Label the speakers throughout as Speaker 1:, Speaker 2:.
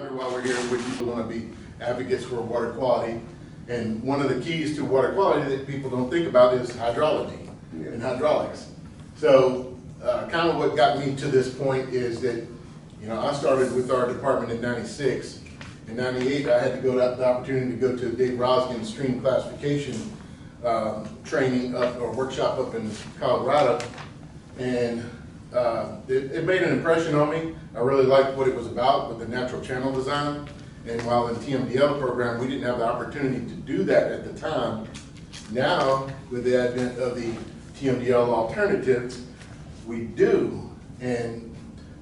Speaker 1: reminder while we're here, we people want to be advocates for water quality. And one of the keys to water quality that people don't think about is hydrology and hydraulics. So kind of what got me to this point is that, you know, I started with our department in '96. In '98, I had to go to the opportunity to go to Dave Rosgen's stream classification training or workshop up in Colorado. And it made an impression on me. I really liked what it was about with the natural channel design. And while in the TMDL program, we didn't have the opportunity to do that at the time, now with the advent of the TMDL alternatives, we do. And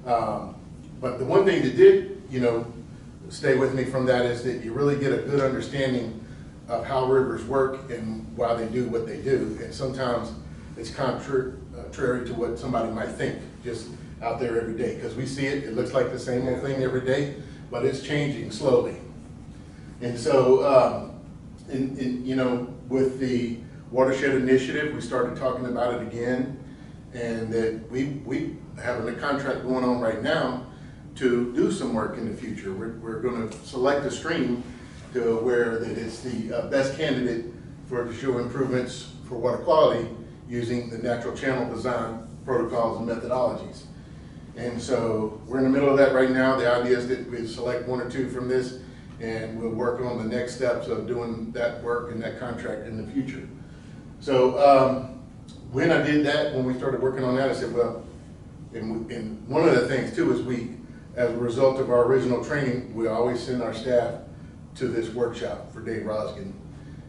Speaker 1: but the one thing that did, you know, stay with me from that is that you really get a good understanding of how rivers work and why they do what they do. And sometimes it's contrary to what somebody might think, just out there every day. Because we see it, it looks like the same old thing every day, but it's changing slowly. And so, you know, with the watershed initiative, we started talking about it again, and that we have a contract going on right now to do some work in the future. We're going to select a stream to where that it's the best candidate to show improvements for water quality using the natural channel design protocols and methodologies. And so we're in the middle of that right now. The idea is that we select one or two from this, and we'll work on the next steps of doing that work and that contract in the future. So when I did that, when we started working on that, I said, well, and one of the things too is as a result of our original training, we always send our staff to this workshop for Dave Rosgen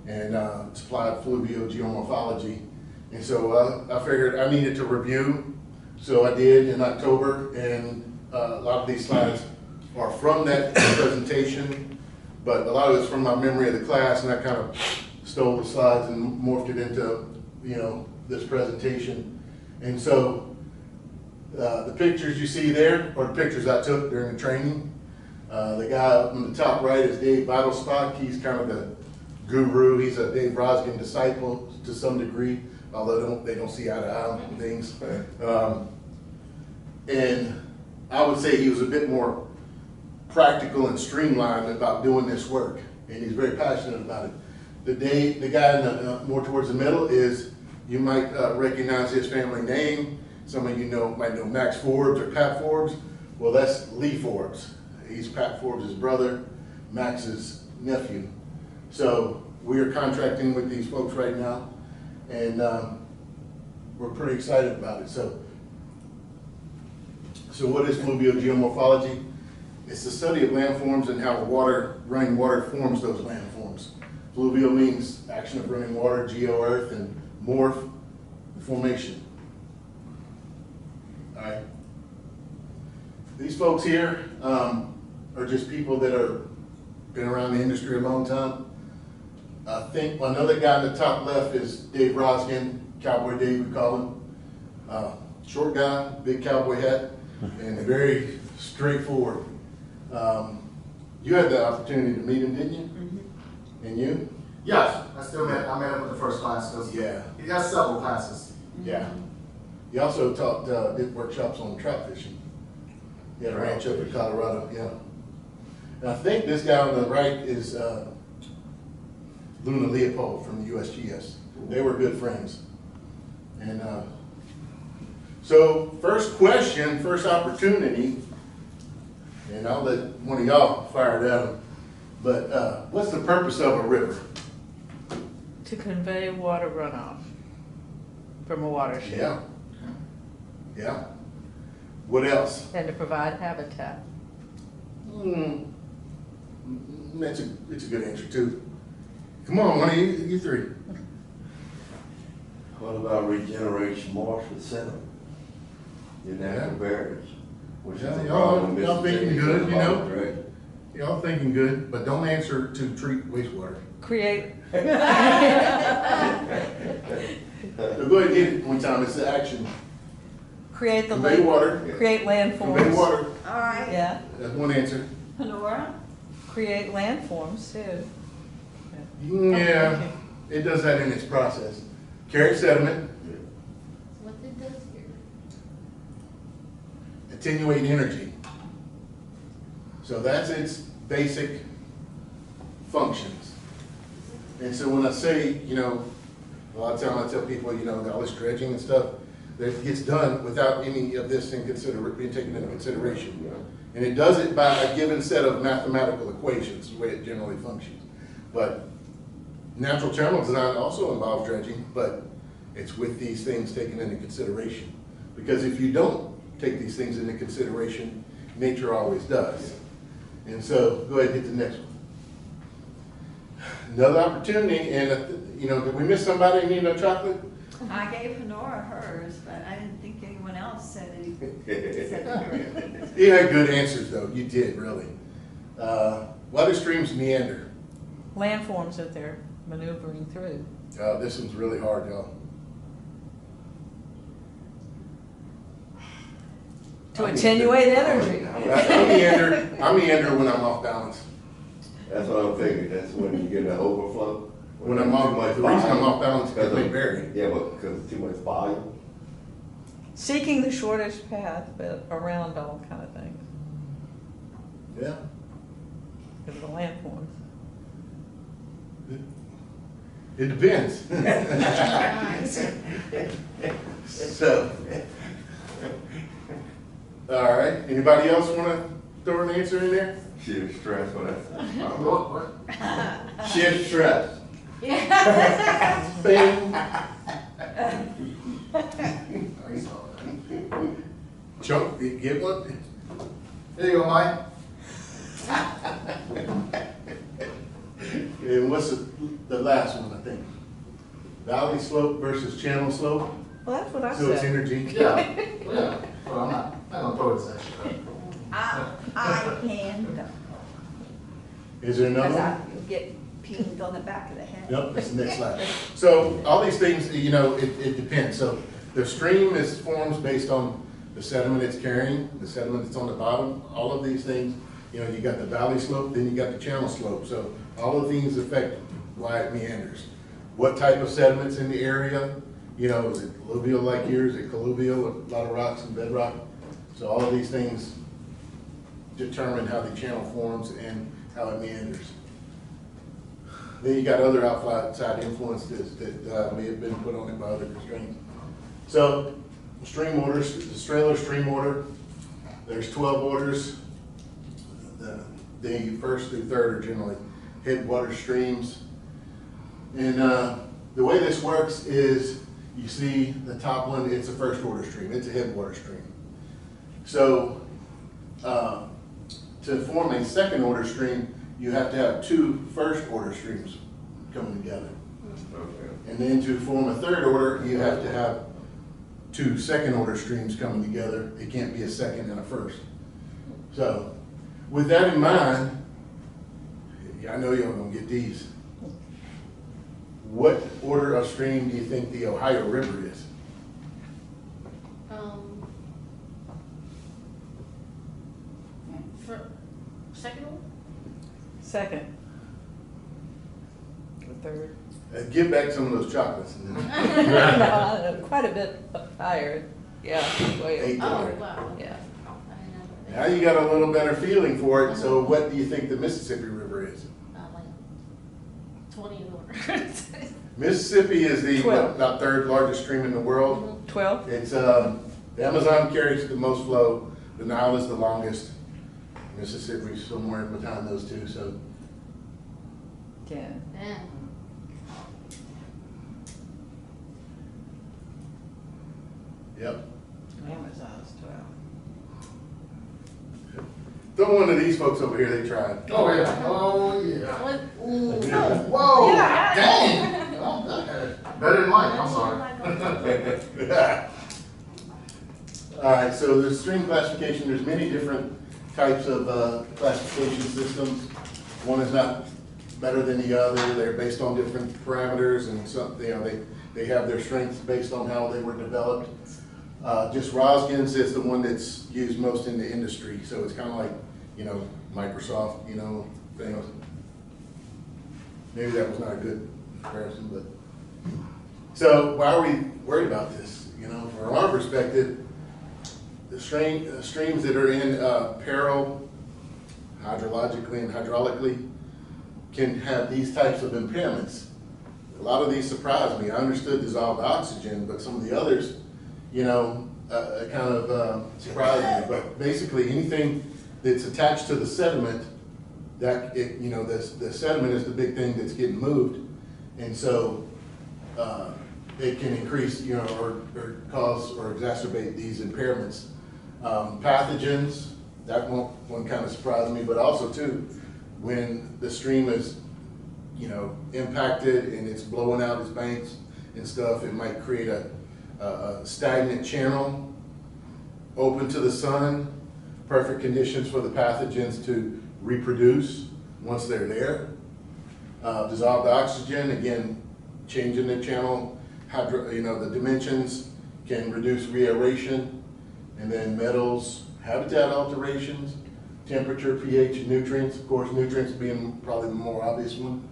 Speaker 1: and supplied Fluvial Geomorphology. And so I figured I needed to review, so I did in October, and a lot of these slides are from that presentation, but a lot of it's from my memory of the class, and I kind of stole the slides and morphed it into, you know, this presentation. And so the pictures you see there are the pictures I took during the training. The guy up in the top right is Dave Vitalstock. He's kind of the guru. He's a Dave Rosgen disciple to some degree, although they don't see eye to eye on things. And I would say he was a bit more practical and streamlined about doing this work, and he's very passionate about it. The guy in the, more towards the middle is, you might recognize his family name. Some of you might know Max Forbes or Pat Forbes. Well, that's Lee Forbes. He's Pat Forbes' brother, Max's nephew. So we are contracting with these folks right now, and we're pretty excited about it. So what is fluvial geomorphology? It's the study of landforms and how running water forms those landforms. Fluvial means action of running water, geo, earth, and morph, formation. All right. These folks here are just people that are been around the industry a long time. I think another guy in the top left is Dave Rosgen, Cowboy Dave we call him. Short guy, big cowboy hat, and very straightforward. You had the opportunity to meet him, didn't you? Mm-hmm. And you?
Speaker 2: Yes, I met him with the first class.
Speaker 1: Yeah.
Speaker 2: He has several classes.
Speaker 1: Yeah. He also did workshops on trout fishing. He had a ranch up in Colorado, yeah. And I think this guy on the right is Luna Leopold from the USGS. They were good friends. And so first question, first opportunity, and I'll let one of y'all fire it at him, but what's the purpose of a river?
Speaker 3: To convey water runoff from a watershed.
Speaker 1: Yeah. Yeah. What else?
Speaker 3: And to provide habitat.
Speaker 1: It's a good answer too. Come on, one of you three.
Speaker 4: What about regeneration marsh with sediment? Your natural barriers. Which
Speaker 1: Yeah,
Speaker 4: is
Speaker 1: y'all thinking good, you know. Y'all thinking good, but don't answer to treat wastewater.
Speaker 3: Create.
Speaker 1: So go ahead and hit it one time. It's the action.
Speaker 3: Create the
Speaker 1: Convey water.
Speaker 3: Create landforms.
Speaker 1: Convey water.
Speaker 5: All right.
Speaker 3: Yeah.
Speaker 1: That's one answer.
Speaker 5: Honora?
Speaker 3: Create landforms too.
Speaker 1: Yeah, it does that in its process. Carry sediment.
Speaker 5: What it does here?
Speaker 1: Attenuate energy. So that's its basic functions. And so when I say, you know, a lot of times I tell people, you know, all this dredging and stuff, that gets done without any of this being taken into consideration. And it does it by a given set of mathematical equations, the way it generally functions. But natural channel design also involves dredging, but it's with these things taken into consideration. Because if you don't take these things into consideration, nature always does. And so, go ahead and get the next one. Another opportunity, and you know, did we miss somebody need no chocolate?
Speaker 6: I gave Honora hers, but I didn't think anyone else said it correctly.
Speaker 1: You had good answers though, you did, really. Why do streams meander?
Speaker 3: Landforms that they're maneuvering through.
Speaker 1: This one's really hard, y'all.
Speaker 3: To attenuate energy.
Speaker 1: I meander when I'm off balance.
Speaker 4: That's what I'm thinking, that's when you get an overflow.
Speaker 1: When I'm off, the reason I'm off balance is because they vary.
Speaker 4: Yeah, but because of too much volume.
Speaker 3: Seeking the shortest path, but around all kind of things,
Speaker 1: Yeah.
Speaker 3: because of the landforms.
Speaker 1: It depends. So, all right, anybody else want to throw an answer in there?
Speaker 4: Sheer stress, what
Speaker 2: What?
Speaker 4: Sheer stress.
Speaker 1: Bing.
Speaker 2: I saw that.
Speaker 1: Chunk, get one?
Speaker 2: There you go, Mike.
Speaker 1: And what's the last one, I think? Valley slope versus channel slope?
Speaker 3: Well, that's what I
Speaker 1: So it's
Speaker 3: said.
Speaker 1: energy.
Speaker 2: Yeah, yeah. Well, I'm not gonna throw it section.
Speaker 6: I can,
Speaker 1: Is there another
Speaker 6: because
Speaker 1: one?
Speaker 6: I get pinged on the back of the head.
Speaker 1: Nope, that's the next slide. So all these things, you know, it depends. So the stream forms based on the sediment it's carrying, the sediment that's on the bottom, all of these things. You know, you got the valley slope, then you got the channel slope. So all of these affect why it meanders. What type of sediment's in the area? You know, is it alluvial like here? Is it colluvial, a lot of rocks and bedrock? So all of these things determine how the channel forms and how it meanders. Then you got other outside influences that may have been put on it by other constraints. So stream orders, the Strehler stream order, there's 12 orders. The first through third are generally headwater streams. And the way this works is you see the top one, it's a first order stream, it's a headwater stream. So to form a second order stream, you have to have two first order streams coming together.
Speaker 4: Okay.
Speaker 1: And then to form a third order, you have to have two second order streams coming together. It can't be a second and a first. So with that in mind, I know y'all gonna get these. What order of stream do you think the Ohio River is?
Speaker 5: For second one?
Speaker 3: Second. The third.
Speaker 1: Give back some of those chocolates. And then
Speaker 3: No, quite a bit higher. Yeah, way
Speaker 1: Eight.
Speaker 5: Oh,
Speaker 1: Third.
Speaker 5: wow.
Speaker 3: Yeah.
Speaker 5: I didn't know
Speaker 1: now you got a little better feeling for it. So what do you think the Mississippi River is?
Speaker 5: that. Like 20 order.
Speaker 1: Mississippi is the
Speaker 3: 12.
Speaker 1: about third largest stream in the world.
Speaker 3: 12?
Speaker 1: It's the Amazon carries the most flow. The Nile is the longest. Mississippi's somewhere behind those two. So
Speaker 3: 10.
Speaker 5: Yeah.
Speaker 1: yep.
Speaker 3: Amazon's 12.
Speaker 1: Throw one of these folks over here. They tried.
Speaker 2: Oh, yeah. Oh, yeah.
Speaker 5: What?
Speaker 2: Ooh. Whoa,
Speaker 3: Yeah.
Speaker 2: dang. Oh, better than Mike, I'm sorry.
Speaker 1: All right, so the stream classification, there's many different types of classification systems. One is not better than the other. They're based on different parameters, and some, you know, they have their strengths based on how they were developed. Just Rosgen's is the one that's used most in the industry, so it's kind of like, you know, Microsoft, you know, things. Maybe that was not a good comparison, but. So why are we worried about this? You know, from our perspective, the streams that are in peril, hydrologically and hydraulically, can have these types of impairments. A lot of these surprised me. I understood dissolved oxygen, but some of the others, you know, kind of surprised me. But basically, anything that's attached to the sediment, that it, you know, the sediment is the big thing that's getting moved, and so it can increase, you know, or cause or exacerbate these impairments. Pathogens, that one kind of surprised me, but also too, when the stream is, you know, impacted and it's blowing out its banks and stuff, it might create a stagnant channel open to the sun, perfect conditions for the pathogens to reproduce once they're there. Dissolved oxygen, again, changing the channel, you know, the dimensions can reduce reaeration. And then metals, habitat alterations, temperature, pH, and nutrients. Of course, nutrients being probably the more obvious one,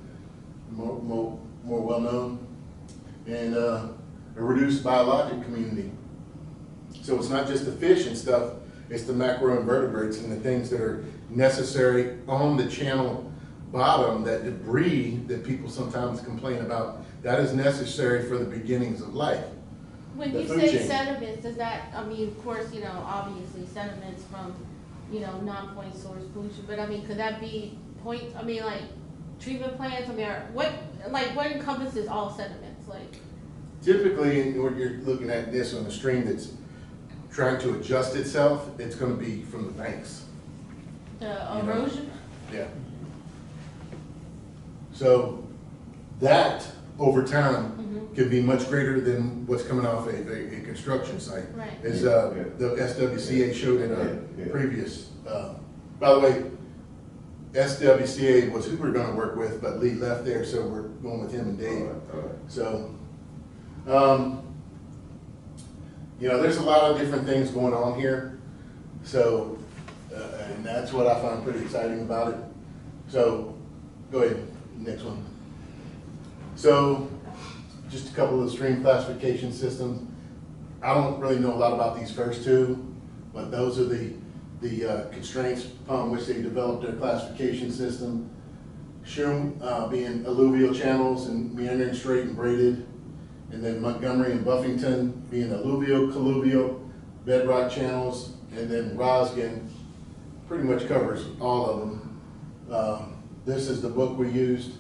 Speaker 1: more well known. And a reduced biologic community. So it's not just the fish and stuff, it's the macroinvertebrates and the things that are necessary on the channel bottom, that debris that people sometimes complain about, that is necessary for the beginnings of life.
Speaker 5: When
Speaker 1: The
Speaker 5: you
Speaker 1: food
Speaker 5: say
Speaker 1: chain.
Speaker 5: sediments, does that, I mean, of course, you know, obviously sediments from, you know, non-point source pollution, but I mean, could that be point, I mean, like, treatment plants, I mean, what encompasses all sediments, like?
Speaker 1: Typically, when you're looking at this on a stream that's trying to adjust itself, it's gonna be from the banks.
Speaker 5: The
Speaker 1: You know.
Speaker 5: erosion?
Speaker 1: Yeah. So that, over time, can be much greater than what's coming off a construction site.
Speaker 5: Right.
Speaker 1: As the SWCA showed in a previous, by the way, SWCA was who we were gonna work with, but Lee left there, so we're going with him and Dave.
Speaker 4: All right.
Speaker 1: So, you know, there's a lot of different things going on here. So, and that's what I find pretty exciting about it. So, go ahead, next one. So, just a couple of stream classification systems. I don't really know a lot about these first two, but those are the constraints upon which they developed their classification system. Shroom being alluvial channels and meandering straight and braided. And then Montgomery and Buffington being alluvial, colluvial, bedrock channels. And then Rosgan pretty much covers all of them. This is the book we used,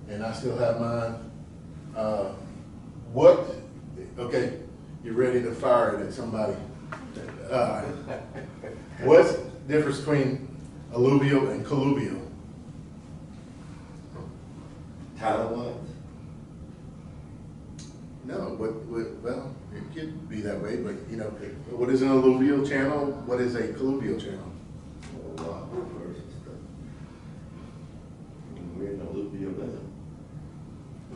Speaker 1: and I still have mine. Okay, you're ready to fire it at somebody. What's the difference between alluvial and colluvial?
Speaker 4: Tidal lines?
Speaker 1: No, well, it could be that way, but you know, what is an alluvial channel? What is a colluvial channel?
Speaker 4: A lot of rivers and stuff. We're in alluvial now.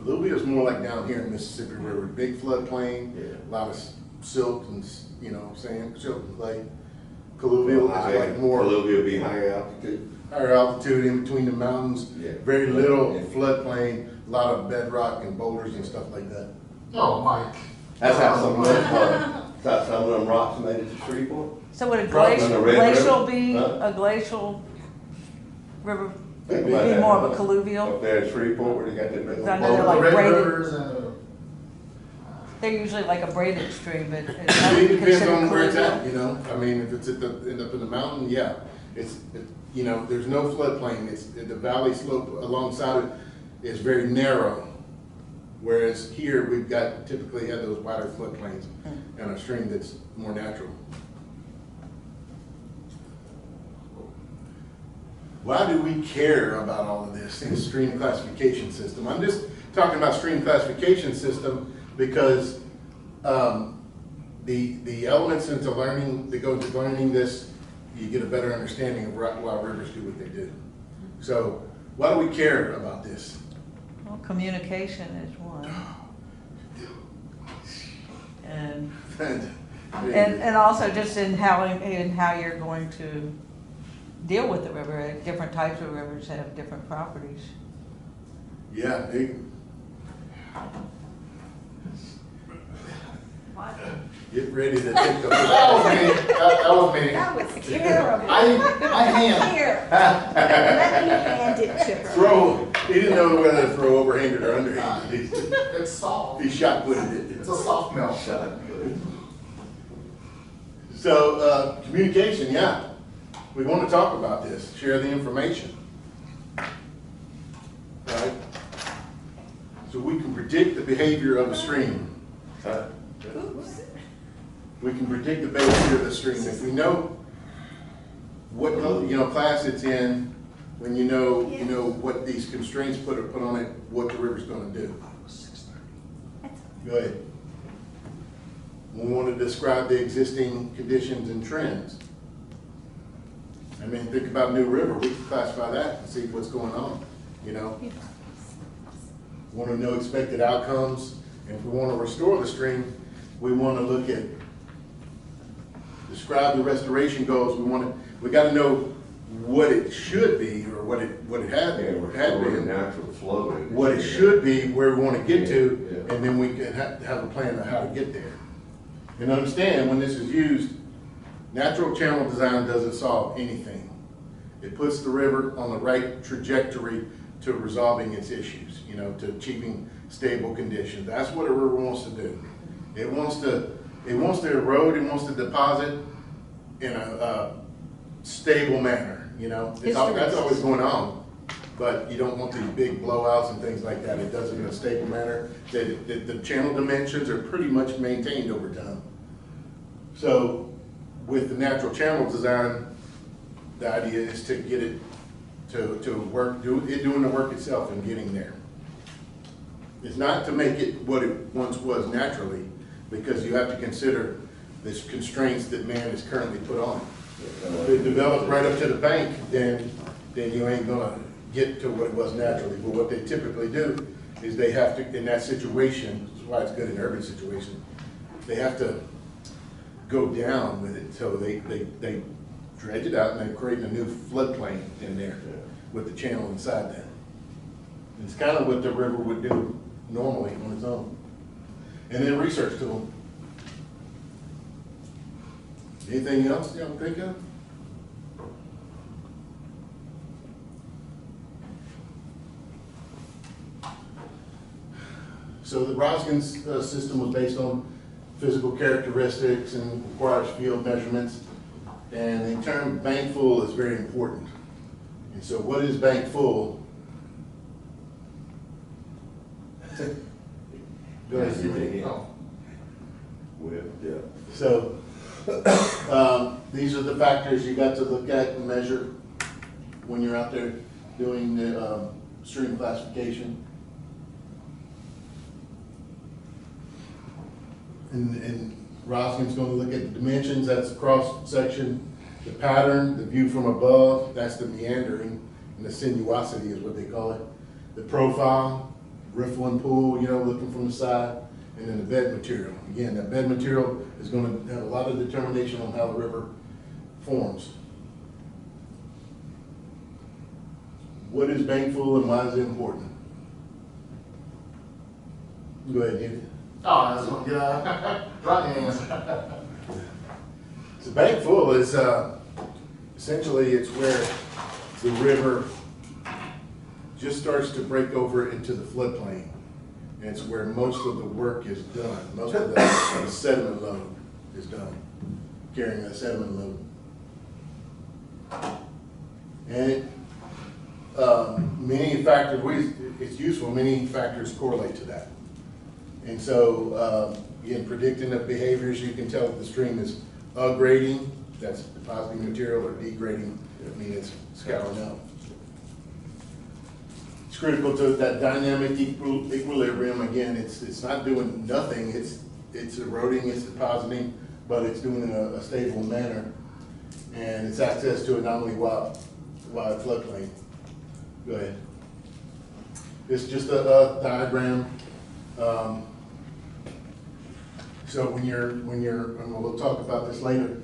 Speaker 1: Alluvial is more like down here in Mississippi River, big floodplain,
Speaker 4: Yeah.
Speaker 1: a lot of silt and, you know, sand, silt and clay. Colluvial is like more
Speaker 4: Alluvial be higher altitude.
Speaker 1: higher altitude in between the mountains,
Speaker 4: Yeah.
Speaker 1: very little
Speaker 4: Yeah.
Speaker 1: floodplain, a lot of bedrock and boulders and stuff like that.
Speaker 2: Oh, Mike.
Speaker 4: That's how some of them rocks made it to Shreveport.
Speaker 3: So would a
Speaker 1: Probably
Speaker 3: glacial,
Speaker 4: the Red
Speaker 3: glacial
Speaker 4: River?
Speaker 3: be,
Speaker 4: Huh?
Speaker 3: a glacial river
Speaker 4: Think
Speaker 3: be
Speaker 4: about that.
Speaker 3: more of a colluvial?
Speaker 4: Up there in Shreveport where they got that big.
Speaker 3: I know
Speaker 2: Well,
Speaker 3: they're like
Speaker 2: the Red
Speaker 3: braided.
Speaker 2: Rivers and
Speaker 3: They're usually like a braided stream, but
Speaker 1: It
Speaker 3: that would be
Speaker 1: depends
Speaker 3: considered
Speaker 1: on where it's
Speaker 3: colluvial?
Speaker 1: at, you know, I mean, if it's end up in the mountain, yeah. You know, there's no floodplain, the valley slope alongside it is very narrow. Whereas here, we've got, typically have those wider floodplains and a stream that's more natural. Why do we care about all of this in stream classification system? I'm just talking about stream classification system because the elements into learning, that go into learning this, you get a better understanding of why rivers do what they do. So why do we care about this?
Speaker 3: Well, communication is one. And also just in how you're going to deal with the river. Different types of rivers have different properties.
Speaker 1: Yeah,
Speaker 6: What?
Speaker 1: get ready to take the.
Speaker 2: that was me. That was me.
Speaker 6: That was terrible.
Speaker 2: I My hand.
Speaker 6: Here, let me hand it to her.
Speaker 1: Throw, he didn't know whether to throw overhanded or underhanded.
Speaker 2: It's soft.
Speaker 1: He shot putted
Speaker 2: It's
Speaker 1: it.
Speaker 2: a soft melt.
Speaker 1: So, communication, yeah. We want to talk about this, share the information. Right? So we can predict the behavior of a stream.
Speaker 6: Oops.
Speaker 1: We can predict the behavior of the stream. If we know what, class it's in, when you know what these constraints put on it, what the river's gonna do. Go ahead. We want to describe the existing conditions and trends. I mean, think about New River, we can classify that and see what's going on, Want to know expected outcomes, and if we want to restore the stream, we want to look at, describe the restoration goals, we got to know what it should be, or what it had been,
Speaker 4: Natural flow.
Speaker 1: what it should be, where we want to get to, and then we can have a plan on how to get there. And understand, when this is used, natural channel design doesn't solve anything. It puts the river on the right trajectory to resolving its issues, to achieving stable conditions. That's what a river wants to do. It wants to erode, it wants to deposit in a stable manner, That's always going on. But you don't want these big blowouts and things like that. It does it in a stable manner. The channel dimensions are pretty much maintained over time. So with the natural channel design, the idea is to get it to work, doing the work itself and getting there. It's not to make it what it once was naturally, because you have to consider the constraints that man has currently put on it. If it develops right up to the bank, then you ain't gonna get to what it was naturally. But what they typically do is they have to, in that situation, this is why it's good in urban situation, they have to go down with it. So they dredge it out and they're creating a new floodplain in there with the channel inside that. It's kind of what the river would do normally on its own. And then research tool. Anything else y'all think of? So the Roskins system was based on physical characteristics and requires field measurements. And the term bank full is very important. And so what is bank full? Go ahead.
Speaker 2: Oh.
Speaker 4: With depth.
Speaker 1: So these are the factors you got to look at and measure when you're out there doing the stream classification. And Roskin's going to look at the dimensions, that's the cross section, the pattern, the view from above, that's the meandering, and the sinuosity is what they call it. The profile, riffle and pool, looking from the side, and then the bed material. Again, that bed material is going to have a lot of determination on how the river forms. What is bankful and why is it important? Go ahead, David.
Speaker 2: Oh, that's one. Yeah. Right hands.
Speaker 1: So bankful is essentially it's where the river just starts to break over into the floodplain. And it's where most of the work is done. Most of the sediment load is done, carrying that sediment load. And many factors, it's useful, many factors correlate to that. And so, in predicting the behaviors, you can tell if the stream is aggrading, that's depositing material, or degrading, it's scouring out. It's critical to that dynamic equilibrium. Again, it's not doing nothing, it's eroding, it's depositing, but it's doing it in a stable manner. And it's access to a nominally wide floodplain. Go ahead. It's just a diagram. So when you're, and we'll talk about this later,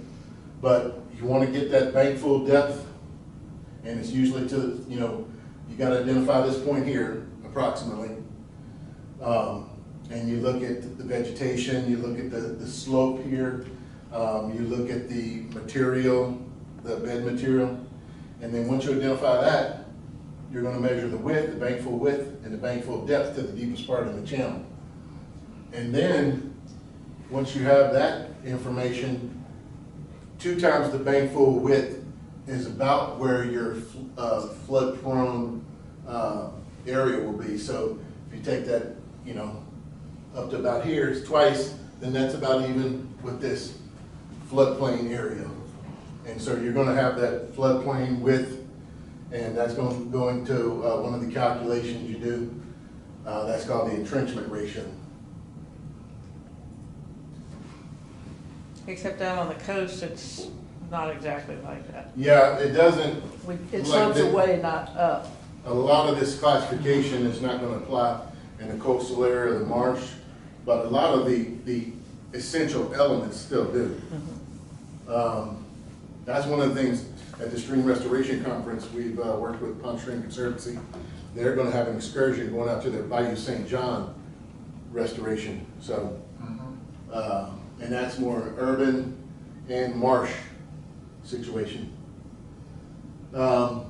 Speaker 1: but you want to get that bank full depth, and it's usually to, you got to identify this point here, approximately. And you look at the vegetation, you look at the slope here, you look at the material, the bed material, And then once you identify that, you're gonna measure the width, the bank full width, and the bank full depth to the deepest part of the channel. And then, once you have that information, 2 times the bank full width is about where your flood prone area will be. So if you take that, you know, up to about here, it's twice, then that's about even with this floodplain area. And so you're gonna have that floodplain width, and that's going to go into one of the calculations you do. That's called the entrenchment ratio.
Speaker 3: Except down on the coast, it's not exactly like that.
Speaker 1: Yeah, it doesn't.
Speaker 3: It slopes away, not up.
Speaker 1: A lot of this classification is not going to apply in the coastal area or the marsh, but a lot of the essential elements still do. That's one of the things at the Stream Restoration Conference, we've worked with Pond Stream Conservancy. They're going to have an excursion going out to the Bayou St. John restoration. So, and that's more urban and marsh situation. Again,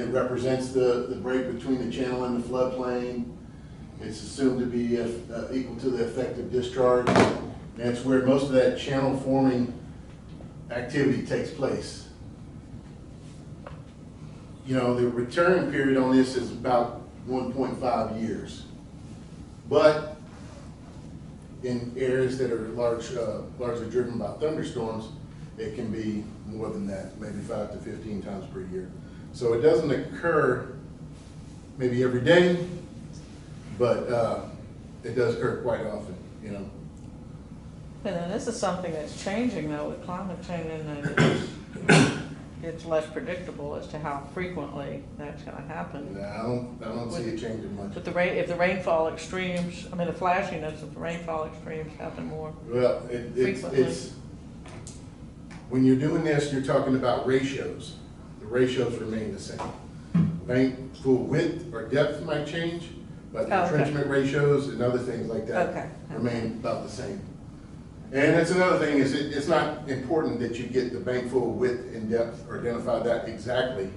Speaker 1: it represents the break between the channel and the floodplain. It's assumed to be equal to the effective discharge. And it's where most of that channel forming activity takes place. You know, the return period on this is about 1.5 years. But in areas that are largely driven by thunderstorms, it can be more than that, maybe 5 to 15 times per year. So it doesn't occur maybe every day, but it does occur quite often, you know.
Speaker 3: And then this is something that's changing though with climate change, and it's less predictable as to how frequently that's going to happen.
Speaker 1: No, I don't see it changing much.
Speaker 3: But if the rainfall extremes, I mean the flashiness of the rainfall extremes happen more
Speaker 1: Well,
Speaker 3: frequently.
Speaker 1: it's when you're doing this, you're talking about ratios. The ratios remain the same. Bank full width or depth might change, but the entrenchment ratios and other things like that remain about the same. And that's another thing, is it's not important that you get the bank full width and depth or identify that exactly.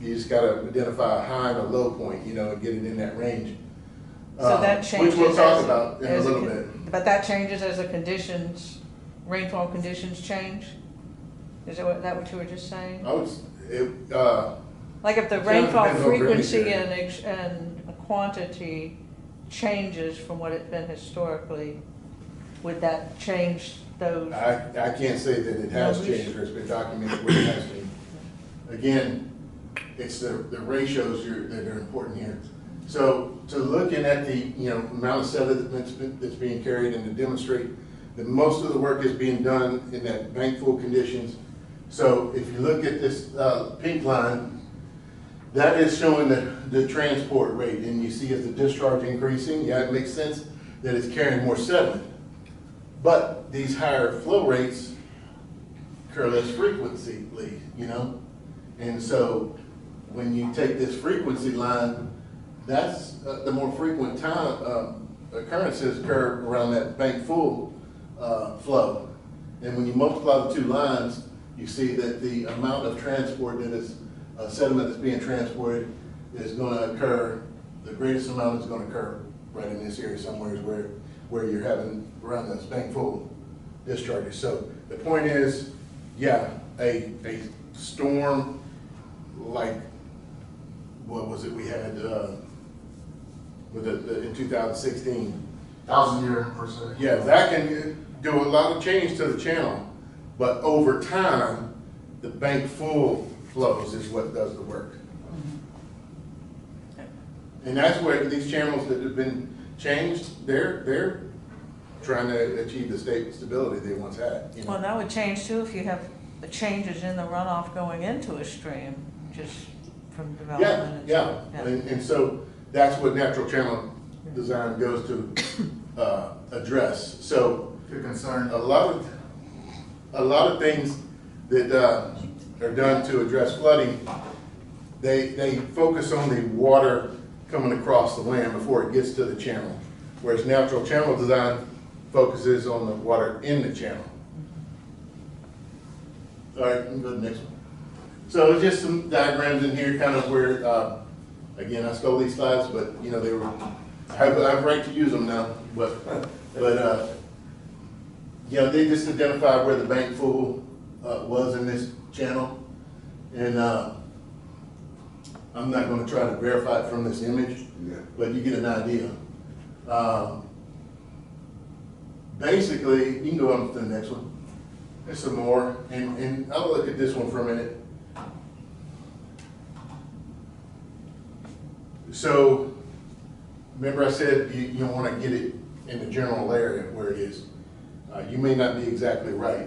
Speaker 1: You just gotta identify a high and a low point, you know, and get it in that range.
Speaker 3: So that changes.
Speaker 1: Which we'll talk about in a little bit.
Speaker 3: But that changes as the conditions, rainfall conditions change? Is that what you were just saying? Like if the rainfall
Speaker 1: depends on
Speaker 3: frequency
Speaker 1: drainage
Speaker 3: and quantity changes from what it's been historically, would that change those?
Speaker 1: I can't say that it has changed, or it's been documented where it has changed. Again, it's the ratios that are important here. So to looking at the amount of sediment that's being carried, and to demonstrate that most of the work is being done in that bank full conditions. So if you look at this pink line, that is showing the transport rate, and you see as the discharge increasing, yeah, it makes sense that it's carrying more sediment. But these higher flow rates occur less frequently, you know? And so when you take this frequency line, that's the more frequent time occurrences occur around that bank full flow. And when you multiply the two lines, you see that the amount of transport that is sediment that's being transported is going to occur, the greatest amount is going to occur right in this area somewhere where you're having around this bank full discharges. So the point is, yeah, a storm like, what was it we had with in 2016?
Speaker 2: 1,000-year per se.
Speaker 1: Yeah, that can do a lot of change to the channel, but over time, the bank full flows is what does the work. And that's where these channels that have been changed, they're trying to achieve the stability they once had. You know?
Speaker 3: Well, that would change too if you have the changes in the runoff going into a stream, just from development.
Speaker 1: Yeah. And so that's what natural channel design goes to address. So
Speaker 2: If you're concerned.
Speaker 1: a lot of things that are done to address flooding, they focus on the water coming across the land before it gets to the channel, whereas natural channel design focuses on the water in the channel. All right, we can go to the next one. So it's just some diagrams in here, kind of where, again, I stole these slides, but, you know, they were, I have a right to use them now, but, you know, they just identified where the bank full, was in this channel. And, I'm not gonna try to verify it from this image,
Speaker 4: Yeah.
Speaker 1: but you get an idea. Basically, you can go on to the next one. There's some more, and I'll look at this one for a minute. So, remember I said you want to get it in the general area where it is. You may not be exactly right.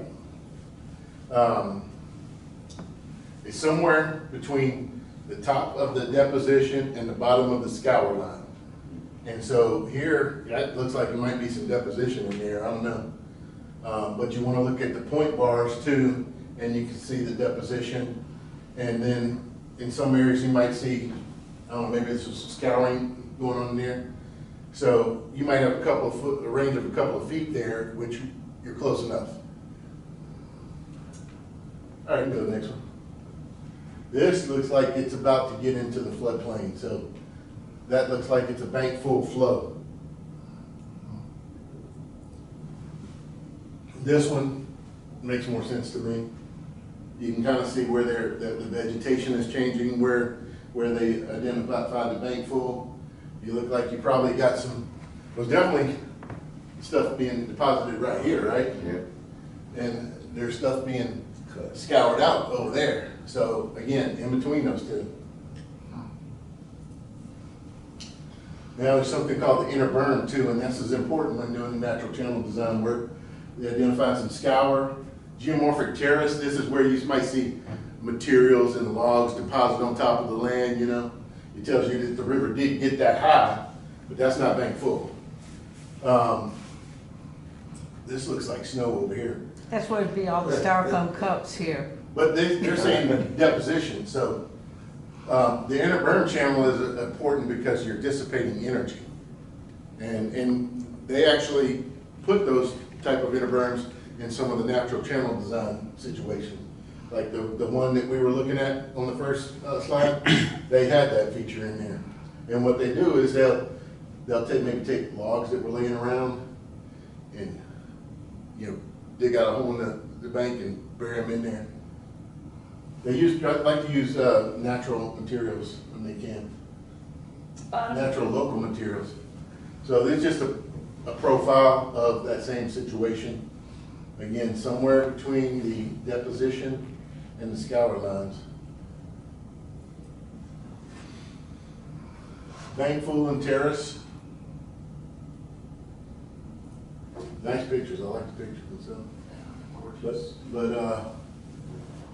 Speaker 1: It's somewhere between the top of the deposition and the bottom of the scour line. And so here, that looks like there might be some deposition in there, I don't know. But you want to look at the point bars too, and you can see the deposition. And then in some areas you might see, I don't know, maybe there's some scouring going on there. So you might have a range of a couple of feet there, which you're close enough. All right, go to the next one. This looks like it's about to get into the floodplain, so that looks like it's a bank full flow. This one makes more sense to me. You can kind of see where the vegetation is changing, where they identified the bank full. You look like you probably got there's definitely stuff being deposited right here, right?
Speaker 4: Yeah.
Speaker 1: And there's stuff being scoured out over there. So again, in between those two. Now there's something called the inner berm too, and this is important when doing natural channel design work. They identify some scour. Geomorphic terrace, this is where you might see materials and logs deposited on top of the land, you know. It tells you that the river did get that high, but that's not bank full. This looks like snow over here.
Speaker 3: That's what it'd be, all the styrofoam cups here.
Speaker 1: But they're saying deposition, so the inner berm channel is important because you're dissipating energy. And they actually put those type of inner berms in some of the natural channel design situations. Like the one that we were looking at on the first slide, they had that feature in there. And what they do is they'll maybe take logs that were laying around and, you know, dig out a hole in the bank and bury them in there. They like to use natural materials when they can. Natural local materials. So it's just a profile of that same situation. Again, somewhere between the deposition and the scour lines. Bank full and terrace. Nice pictures, I like the pictures themselves.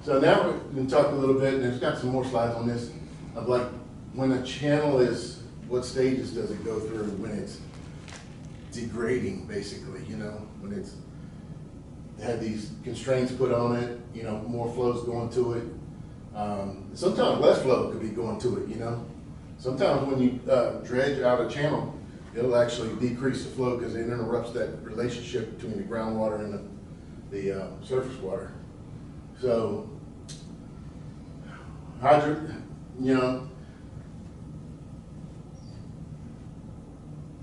Speaker 1: So now we can talk a little bit, and there's got some more slides on this, of like when a channel is, what stages does it go through when it's degrading, basically, you know, when it's had these constraints put on it, you know, more flows going to it. Sometimes less flow could be going to it, you know. Sometimes when you dredge out a channel, it'll actually decrease the flow because it interrupts that relationship between the groundwater and the surface water. So, you know,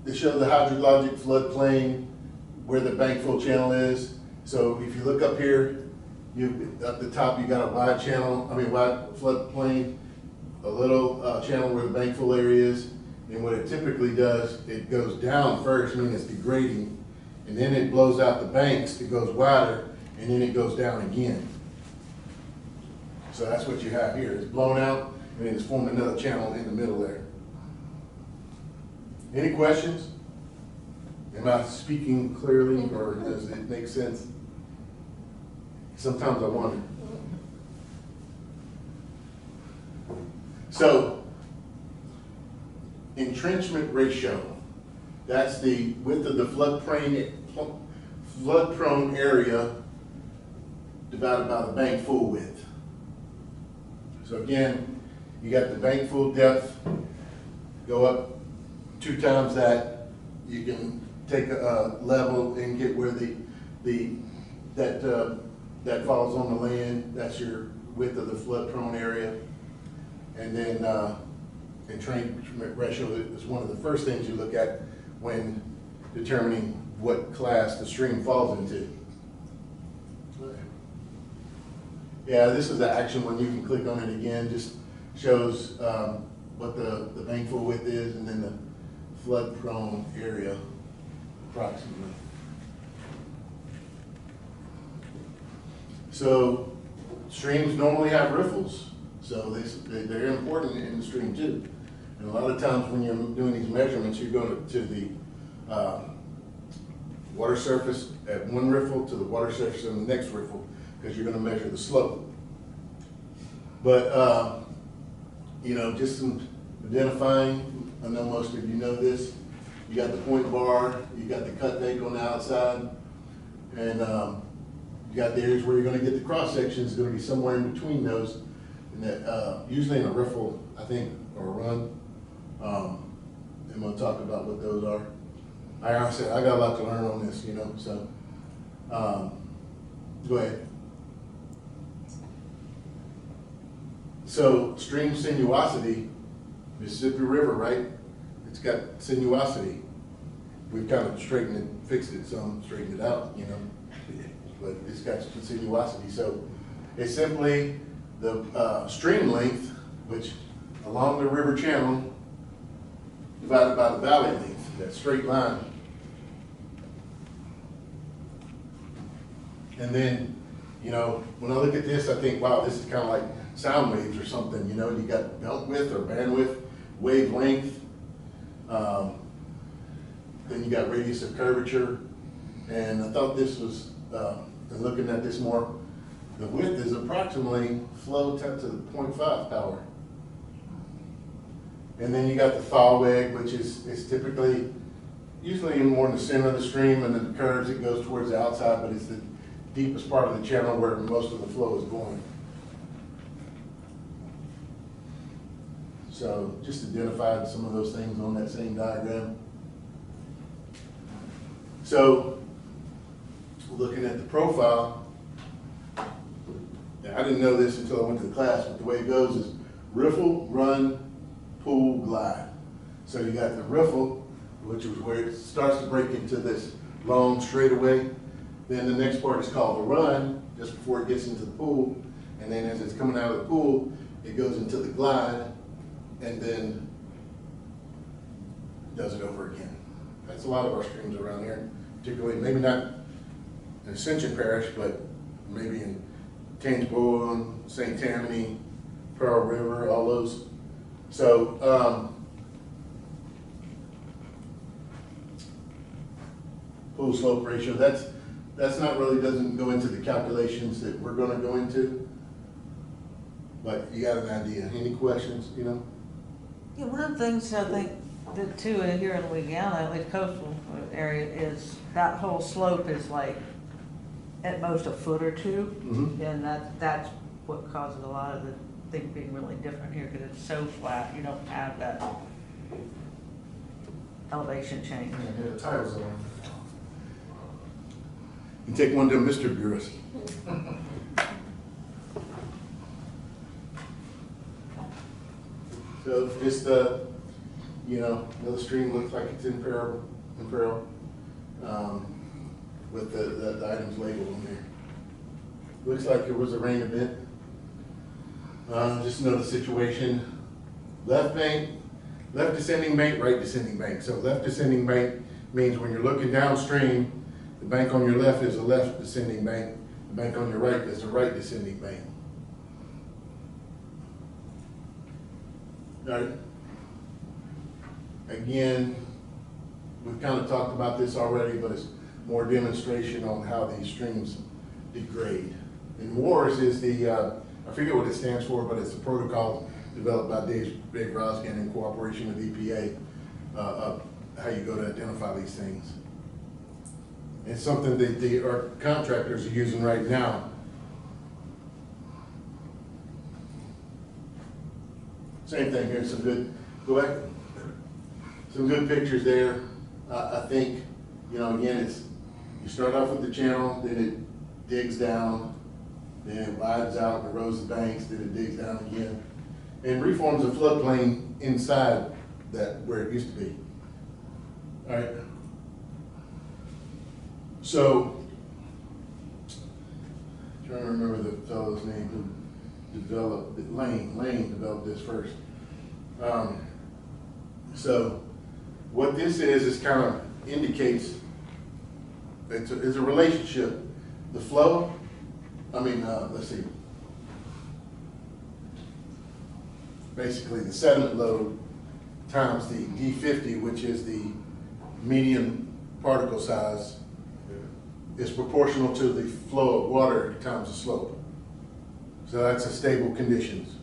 Speaker 1: they show the hydrologic floodplain where the bank full channel is. So if you look up here, at the top you got a wide floodplain, a little channel where the bank full area is. And what it typically does, it goes down first, meaning it's degrading, and then it blows out the banks, it goes wider, and then it goes down again. So that's what you have here. It's blown out, and then it's formed another channel in the middle there. Any questions? Am I speaking clearly, or does it make sense? Sometimes I wonder. So, entrenchment ratio, that's the width of the flood-prone area divided by the bank full width. So again, you got the bank full depth, go up 2 times that, you can take a level and get where that falls on the land, that's your width of the flood prone area. And then, and drain ratio is one of the first things you look at when determining what class the stream falls into. Yeah, this is the action one. You can click on it again. Just shows what the bankful width is and then the flood prone area approximately. So streams normally have riffles, so they're important in the stream too. And a lot of times when you're doing these measurements, you go to the water surface at one riffle to the water surface in the next riffle, because you're going to measure the slope. But, you know, just some identifying, I know most of you know this, you got the point bar, you got the cut bank on the outside, and you got the areas where you're going to get the cross sections, going to be somewhere in between those, and that usually in a riffle, I think, or a run, and we'll talk about what those are. Like I said, I got a lot to learn on this, you know, so go ahead. So stream sinuosity, Mississippi River, right? It's got sinuosity. We've kind of straightened it, fixed it some, straightened it out, you know, but it's got sinuosity. So it's simply the stream length, which along the river channel, divided by the valley length, that straight line. And then, you know, when I look at this, I think, wow, this is kind of like sound waves or something, you know. You got belt width or bandwidth, wavelength, then you got radius of curvature. And I thought this was, and looking at this more, the width is approximately flow 10 to the 0.5 power. And then you got the thaw wag, which is typically, usually more in the center of the stream, and then the curves, it goes towards the outside, but it's the deepest part of the channel where most of the flow is going. So just identified some of those things on that same diagram. So looking at the profile, I didn't know this until I went to the class, but the way it goes is riffle, run, pool, glide. So you got the riffle, which is where it starts to break into this long straightaway. Then the next part is called the run, just before it gets into the pool. And then as it's coming out of the pool, it goes into the glide, and then does it over again. That's a lot of our streams around here, particularly, maybe not in Ascension Parish, but maybe in Tangipahoa, St. Tammany, Pearl River, all those. So, pool slope ratio, that's not really, doesn't go into the calculations that we're gonna go into, but you got an idea. Any questions, you know?
Speaker 3: Yeah, one of the things I think that too here in Louisiana, at least coastal area, is that whole slope is like at most a foot or two.
Speaker 1: Mm-hmm.
Speaker 3: And that's what causes a lot of the thing being really different here, because it's so flat, you don't have that elevation change.
Speaker 2: Yeah, the tire zone.
Speaker 1: You take one to Mr. Buras. So just, you know, the stream looks like it's in peril, with the items labeled on there. Looks like it was a rain event. Just know the situation. Left bank, left descending bank, right descending bank. So left descending bank means when you're looking downstream, the bank on your left is a left descending bank. The bank on your right is a right descending bank. All right. Again, we've kind of talked about this already, but it's more demonstration on how these streams degrade. And WARS is the, I forget what it stands for, but it's a protocol developed by Dave Roskin in cooperation with EPA, of how you go to identify these things. It's something that our contractors are using right now. Same thing here, some good, go back, some good pictures there. I think, you know, again, it's, you start off with the channel, then it digs down, then it widens out and erodes the banks, then it digs down again, and reforms a floodplain inside that, where it used to be. All right. So, trying to remember the fellow's name who developed, Lane developed this first. So, what this is kind of indicates, it's a relationship. The flow, let's see. Basically, the sediment load times the D50, which is the median particle size, is proportional to the flow of water times the slope. So that's a stable conditions.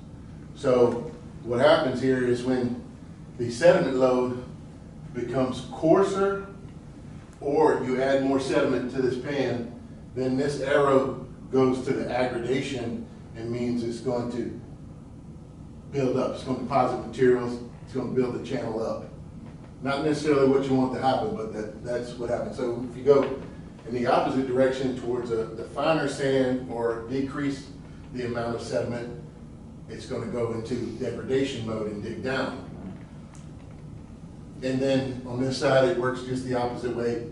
Speaker 1: So what happens here is when the sediment load becomes coarser, or you add more sediment to this pan, then this arrow goes to the aggradation and means it's going to build up. It's going to deposit materials. It's going to build the channel up. Not necessarily what you want to happen, but that's what happens. So if you go in the opposite direction towards the finer sand or decrease the amount of sediment, it's going to go into degradation mode and dig down. And then on this side, it works just the opposite way.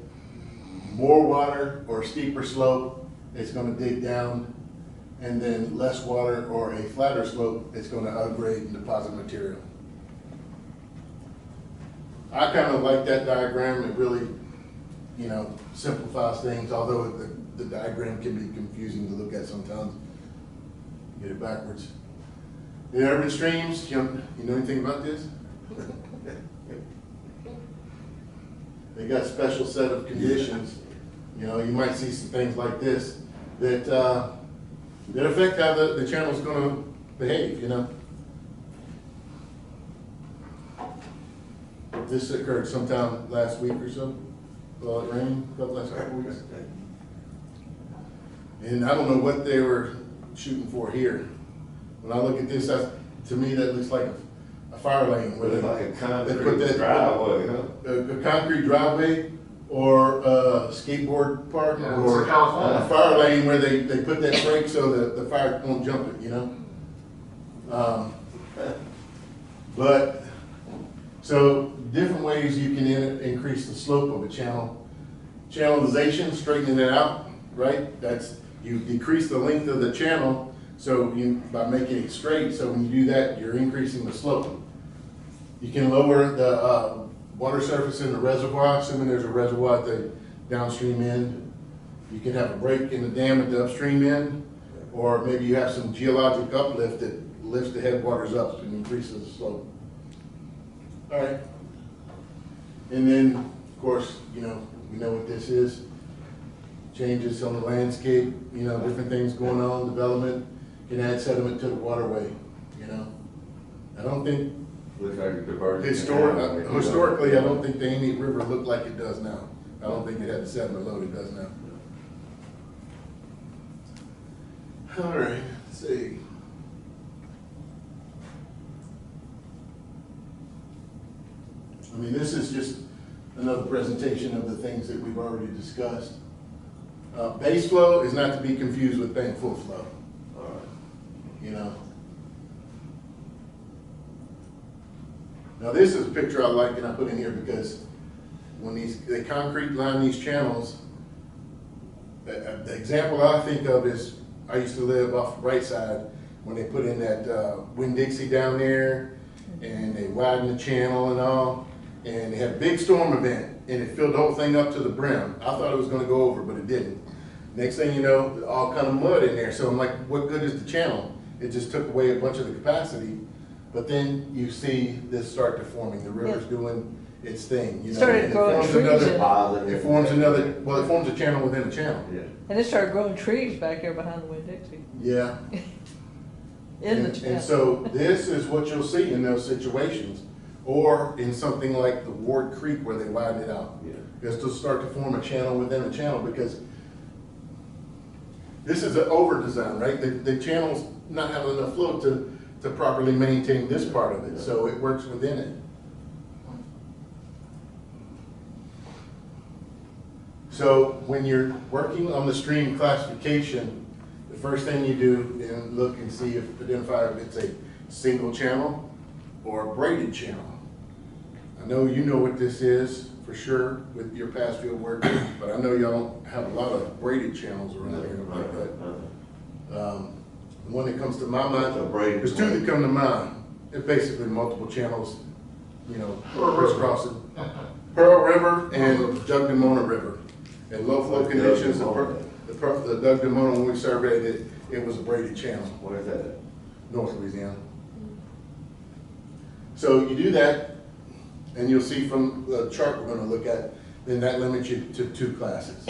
Speaker 1: More water or steeper slope, it's going to dig down, and then less water or a flatter slope, it's going to upgrade and deposit material. I kind of like that diagram. It really, simplifies things, although the diagram can be confusing to look at sometimes. Get it backwards. The urban streams, you know anything about this? They got a special set of conditions. You might see some things like this that affect how the channel's going to behave, This occurred sometime last week or so. Well, it rained about the last couple weeks. And I don't know what they were shooting for here. When I look at this, to me, that looks like a fire lane. Where
Speaker 4: Like a concrete driveway, huh?
Speaker 1: A concrete driveway or a skateboard park,
Speaker 2: Yeah,
Speaker 1: or
Speaker 2: it's California.
Speaker 1: a fire lane where they put that brake so that the fire won't jump it, But, so different ways you can increase the slope of a channel. Channelization, straightening it out, right? You decrease the length of the channel by making it straight, so when you do that, you're increasing the slope. You can lower the water surface in the reservoir, assuming there's a reservoir at the downstream end. You can have a break in the dam at the upstream end, or maybe you have some geologic uplift that lifts the headwaters up and increases the slope. All right. And then, of course, we know what this is. Changes on the landscape, different things going on, development can add sediment to the waterway, I don't think,
Speaker 4: Looks like a diversion.
Speaker 1: historically, I don't think the Amy River looked like it does now. I don't think it had the sediment load it does now. All right, let's see. This is just another presentation of the things that we've already discussed. Base flow is not to be confused with bank full flow.
Speaker 4: All right.
Speaker 1: Now this is a picture I like and I put in here because when they concrete line these channels, the example I think of is, I used to live off the right side when they put in that Winn-Dixie down there and they widened the channel and all, and they had a big storm event and it filled the whole thing up to the brim. I thought it was going to go over, but it didn't. Next thing you know, all kind of mud in there. So I'm like, what good is the channel? It just took away a bunch of the capacity. But then you see this start deforming. The river's doing its thing.
Speaker 3: Started growing trees
Speaker 1: It forms it forms a channel within a channel.
Speaker 4: Yeah.
Speaker 3: And it started growing trees back here behind the Winn-Dixie.
Speaker 1: Yeah.
Speaker 3: In the
Speaker 1: And
Speaker 3: channel.
Speaker 1: so this is what you'll see in those situations, or in something like the Ward Creek where they widen it out.
Speaker 4: Yeah.
Speaker 1: Is to start to form a channel within a channel, because this is an over design, right? The channel's not having enough flow to properly maintain this part of it, so it works within it. So when you're working on the stream classification, the first thing you do is look and see identify if it's a single channel or a braided channel. I know you know what this is for sure with your past field work, but I know y'all have a lot of braided channels around here like that. The one that comes to my mind, there's two that come to mind. It's basically multiple channels, you know, crisscrossing. Pearl River and Dugdemona River. In low flow conditions, the Dugdemona, when we surveyed it, it was a braided channel.
Speaker 4: Where is that at?
Speaker 1: North Louisiana. So you do that, and you'll see from the chart we're going to look at, then that limits you to 2 classes.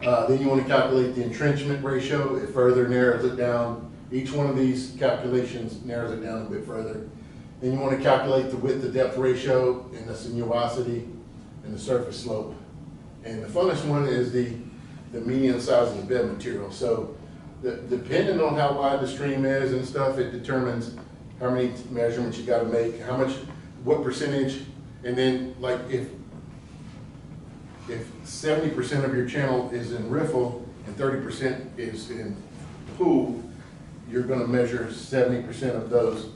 Speaker 1: Then you want to calculate the entrenchment ratio. It further narrows it down. Each one of these calculations narrows it down a bit further. Then you want to calculate the width to depth ratio and the sinuosity and the surface slope. And the funnest one is the median size of the bed material. So depending on how wide the stream is and stuff, it determines how many measurements you got to make, how much, what percentage, and then like if 70% of your channel is in riffle and 30% is in pool, you're going to measure 70% of those.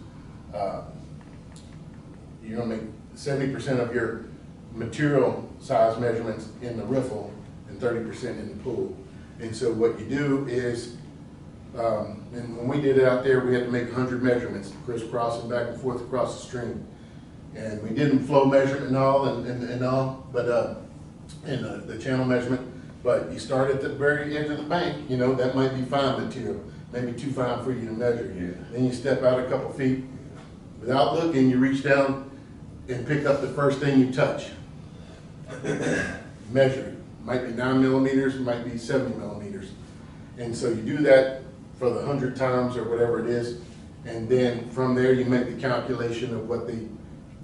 Speaker 1: You're going to make 70% of your material size measurements in the riffle and 30% in the pool. And so what you do is, and when we did it out there, we had to make 100 measurements, crisscrossing back and forth across the stream. And we did them flow measurement and all, and all, but and the channel measurement. But you start at the very edge of the bank, you know, that might be fine material, maybe too fine for you to measure.
Speaker 4: Yeah.
Speaker 1: Then you step out a couple feet. Without looking, you reach down and pick up the first thing you touch. Measure it. Might be 9 millimeters, might be 70 millimeters. And so you do that for the 100 times or whatever it is. And then from there, you make the calculation of what the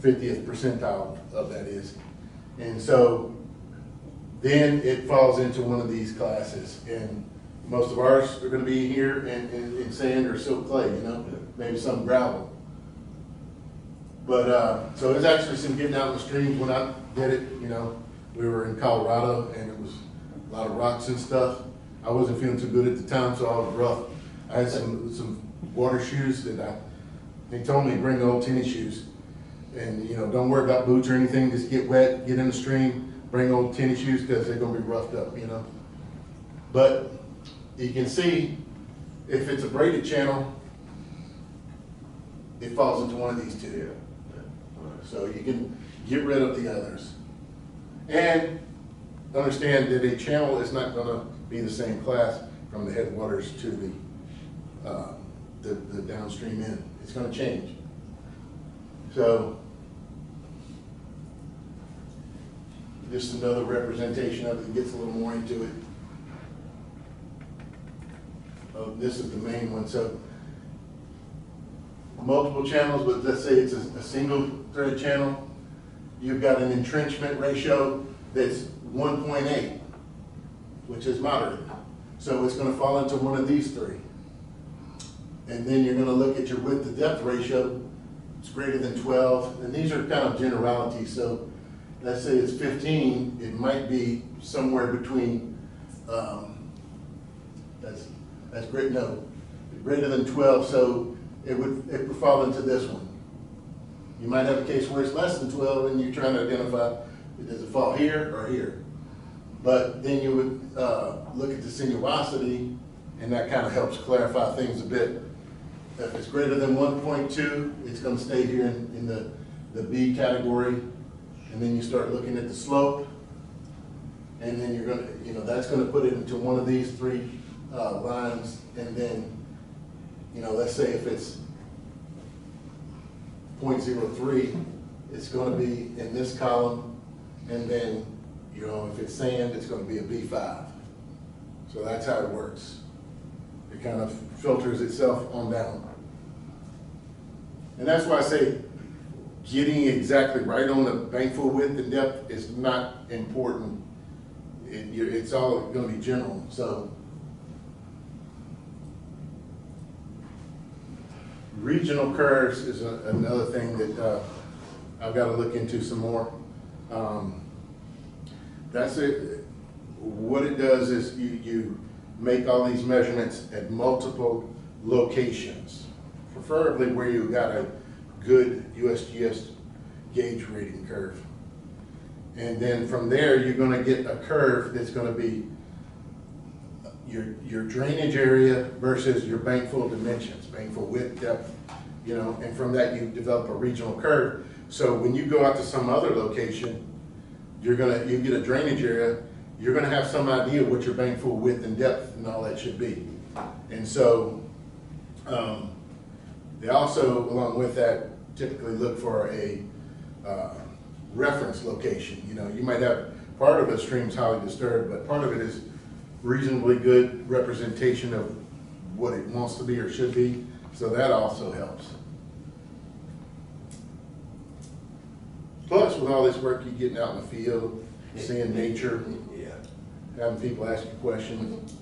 Speaker 1: 50th percentile of that is. And so then it falls into one of these classes. And most of ours are going to be here in sand or silt clay, you know, maybe some gravel. But so there's actually some getting out in the streams. When I did it, you know, we were in Colorado and it was a lot of rocks and stuff. I wasn't feeling too good at the time, so I was rough. I had some water shoes that they told me to bring old tennis shoes. And, you know, don't worry about boots or anything, just get wet, get in the stream, bring old tennis shoes because they're going to be roughed up, you know. But you can see if it's a braided channel, it falls into one of these two. So you can get rid of the others. And understand that a channel is not going to be the same class from the headwaters to the downstream end. It's going to change. So just another representation of it that gets a little more into it. This is the main one. So multiple channels, but let's say it's a single thread channel. You've got an entrenchment ratio that's 1.8, which is moderate. So it's going to fall into one of these 3. And then you're going to look at your width to depth ratio. It's greater than 12. And these are kind of generalities. So let's say it's 15. It might be somewhere between, that's great, no, greater than 12. So it would fall into this one. You might have a case where it's less than 12 and you're trying to identify, does it fall here or here? But then you would look at the sinuosity, and that kind of helps clarify things a bit. If it's greater than 1.2, it's going to stay here in the B category. And then you start looking at the slope, and then you're going to, you know, that's going to put it into one of these 3 lines. And then, you know, let's say if it's 0.03, it's going to be in this column, and then, you know, if it's sand, it's going to be a B5. So that's how it works. It kind of filters itself on down. And that's why I say getting exactly right on the bankful width and depth is not important. It's all going to be general. So regional curves is another thing that I've got to look into some more. That's it. What it does is you make all these measurements at multiple locations, preferably where you got a good USGS gauge reading curve. And then from there, you're gonna get a curve that's gonna be your drainage area versus your bankful dimensions, bankful width, depth, you know, and from that you develop a regional curve. So when you go out to some other location, you get a drainage area, you're gonna have some idea what your bankful width and depth and all that should be. And so, they also, along with that, typically look for a reference location. You know, you might have part of a stream's highly disturbed, but part of it is reasonably good representation of what it wants to be or should be. So that also helps. Plus, with all this work, you're getting out in the field, seeing nature,
Speaker 4: Yeah.
Speaker 1: having people ask you questions.